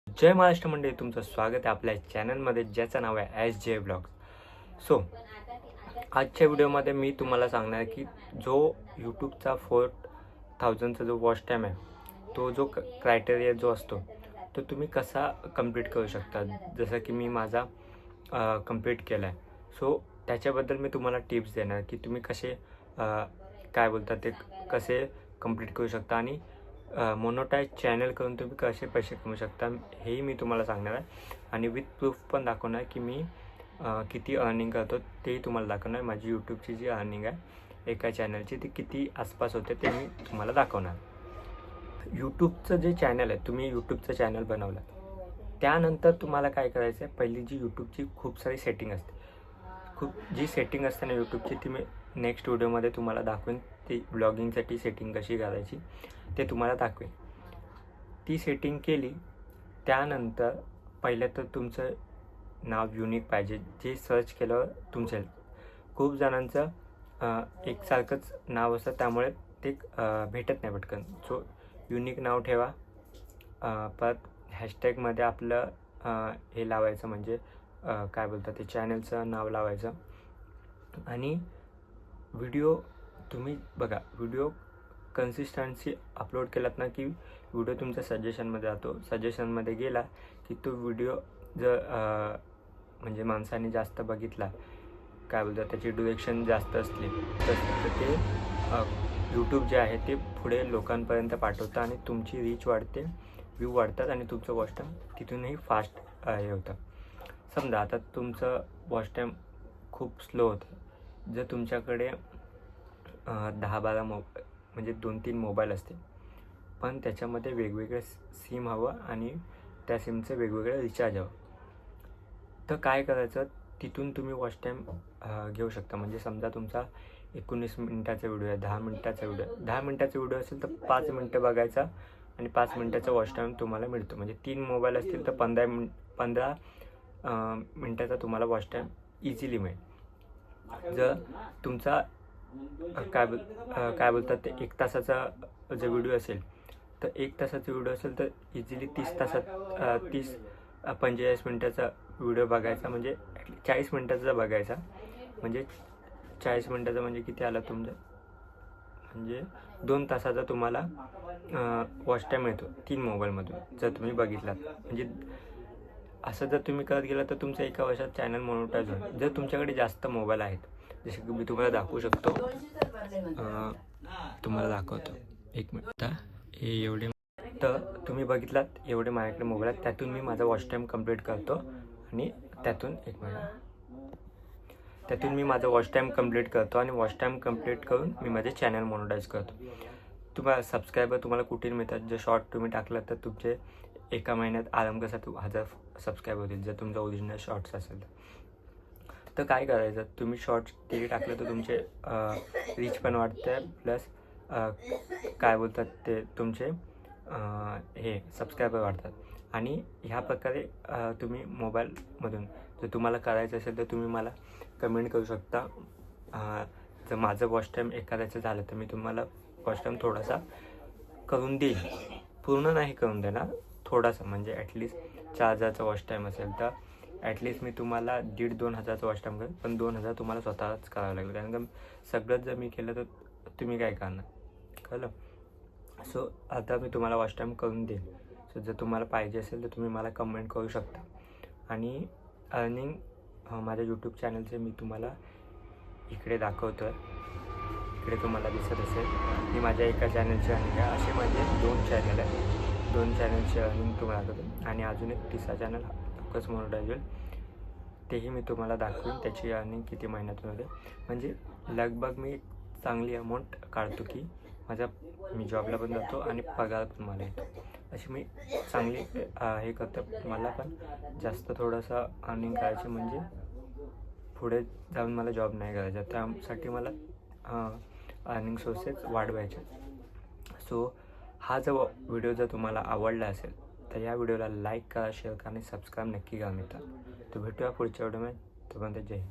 जय महाराष्ट्र मंडळी, तुमचं स्वागत आहे आपल्या चॅनलमध्ये ज्याचं नाव आहे एस जे ब्लॉग्स. सो आजच्या व्हिडिओमध्ये मी तुम्हाला सांगणार आहे की जो यूट्यूबचा 4000चा जो वॉच टाईम आहे तो जो क्रायटेरिया जो असतो तो तुम्ही कसा कंप्लीट करू शकता. जसं की मी माझा कंप्लीट केला आहे. सो त्याच्याबद्दल मी तुम्हाला टिप्स देणार की तुम्ही कसे काय बोलतात ते कसे कंप्लीट करू शकता आणि मोनोटाईज चॅनल करून तुम्ही कसे पैसे कमवू शकता हेही मी तुम्हाला सांगणार आहे. आणि विथ प्रूफ पण दाखवणार की मी किती अर्निंग करतो तेही तुम्हाला दाखवणार. माझी यूट्यूबची जी अर्निंग आहे एका चॅनलची ती किती आसपास होते ते मी तुम्हाला दाखवणार. यूट्यूबचं जे चॅनल आहे, तुम्ही यूट्यूबचं चॅनल बनवलं त्यानंतर तुम्हाला काय करायचं आहे, पहिली जी यूट्यूबची खूप सारी सेटिंग असते, जी सेटिंग असते ना यूट्यूबची ती मी नेक्स्ट व्हिडिओमध्ये तुम्हाला दाखवेन. ती ब्लॉगिंगसाठी सेटिंग कशी करायची ते तुम्हाला दाखवेन. ती सेटिंग केली त्यानंतर पहिलं तर तुमचं नाव युनिक पाहिजे. जे सर्च केल्यावर तुमचं खूप जणांचं एकसारखंच नाव असतं त्यामुळे ते भेटत नाही पटकन. सो युनिक नाव ठेवा. परत हॅशटॅगमध्ये आपलं हे लावायचं, म्हणजे काय बोलतात ते चॅनलचं नाव लावायचं. आणि व्हिडिओ तुम्ही बघा, व्हिडिओ कन्सिस्टन्सी अपलोड केलात ना की व्हिडिओ तुमच्या सजेशनमध्ये जातो. सजेशनमध्ये गेला की तो व्हिडिओ जर म्हणजे माणसाने जास्त बघितला, काय बोलतात त्याची ड्युरेशन जास्त असली तर ते यूट्यूब जे आहे ते पुढे लोकांपर्यंत पाठवतं आणि तुमची रीच वाढते, व्ह्यू वाढतात आणि तुमचं वॉच टाईम तिथूनही फास्ट हे होतं. समजा आता तुमचं वॉच टाईम खूप स्लो होतं. जर तुमच्याकडे 10-12 म्हणजे 2-3 मोबाईल असते पण त्याच्यामध्ये वेगवेगळे सिम हवं आणि त्या सिमचं वेगवेगळं रिचार्ज हवं, तर काय करायचं, तिथून तुम्ही वॉच टाईम घेऊ शकता. म्हणजे समजा तुमचा 19 मिनिटाचा व्हिडिओ आहे, 10 मिनिटाचा व्हिडिओ आहे. 10 मिनिटाचा व्हिडिओ असेल तर 5 मिनिटं बघायचा आणि 5 मिनिटाचा वॉच टाईम तुम्हाला मिळतो. म्हणजे 3 मोबाईल असतील तर 15 मिनिटाचा तुम्हाला वॉच टाईम इझिली मिळेल. जर तुमचा काय बोलतात ते 1 तासाचा जर व्हिडिओ असेल तर 1 तासाचा व्हिडिओ असेल तर इझिली 45 मिनिटाचा व्हिडिओ बघायचा. म्हणजे 40 मिनिटाचा बघायचा. म्हणजे 40 मिनिटाचा म्हणजे किती आला तुमचं, म्हणजे 2 तासाचा तुम्हाला वॉच टाईम मिळतो 3 मोबाईलमधून जर तुम्ही बघितलात. म्हणजे असं जर तुम्ही करत गेला तर तुमचं एका वर्षात चॅनल मोनोटाईज होईल. जर तुमच्याकडे जास्त मोबाईल आहेत, जसे की मी तुम्हाला दाखवू शकतो, तुम्हाला दाखवतो 1 मिनिट. हे एवढे तर तुम्ही बघितलात एवढे माझ्याकडे मोबाईल आहेत, त्यातून मी माझा वॉच टाईम कंप्लीट करतो आणि त्यातून मी माझा वॉच टाईम कंप्लीट करतो आणि वॉच टाईम कंप्लीट करून मी माझे चॅनल मोनोटाईज करतो. तुम्हाला सबस्क्रायबर तुम्हाला कुठे मिळतात, जर शॉर्ट तुम्ही टाकलं तर तुमचे एका महिन्यात आराम कसा 1000 सबस्क्रायबर होतील जर तुमचा ओरिजिनल शॉर्ट्स असेल तर. काय करायचं, तुम्ही शॉर्ट्स ते टाकलं तर तुमचे रीच पण वाढते, प्लस काय बोलतात ते तुमचे हे सबस्क्रायबर वाढतात. आणि ह्या प्रकारे तुम्ही मोबाईलमधून जर तुम्हाला करायचं असेल तर तुम्ही मला कमेंट करू शकता. जर माझं वॉच टाईम एखाद्याचं झालं तर मी तुम्हाला वॉच टाईम थोडासा करून देईल. पूर्ण नाही करून देणार, थोडासा. म्हणजे ॲटलिस्ट 4000चा वॉच टाईम असेल तर ॲटलिस्ट मी तुम्हाला 1,500-2 हजारचा वॉच टाईम करेन. पण 2 हजार तुम्हाला स्वतःच करावं लागेल, कारण का सगळंच जर मी केलं तर तुम्ही काय करणार, कळलं. सो आता मी तुम्हाला वॉच टाईम करून देईन. सो जर तुम्हाला पाहिजे असेल तर तुम्ही मला कमेंट करू शकता. आणि अर्निंग माझ्या यूट्यूब चॅनलचे मी तुम्हाला इकडे दाखवतो आहे. इकडे तुम्हाला दिसत असेल की माझ्या एका चॅनलची अर्निंग आहे. असे माझे 2 चॅनल आहे, 2 चॅनलची अर्निंग तुम्हाला दाखवतो. आणि अजून एक 3रा चॅनल लवकरच मोनोटाईज होईल, तेही मी तुम्हाला दाखवेन त्याची अर्निंग किती महिन्यातून होते. म्हणजे लगभग मी चांगली अमाऊंट काढतो की मी जॉबला पण जातो आणि पगार पण मला येतो. अशी मी चांगली हे करतो. मला पण जास्त थोडंसं अर्निंग करायची, म्हणजे पुढे जाऊन मला जॉब नाही करायचा, त्यासाठी मला अर्निंग सोर्सेस वाढवायचे. सो हा जो व्हिडिओ जर तुम्हाला आवडला असेल तर या व्हिडिओला लाईक करा, शेअर करा आणि सबस्क्राईब नक्की करा मित्रांनो. तर भेटूया पुढच्या व्हिडिओमध्ये. तोपर्यंत जय हिंद.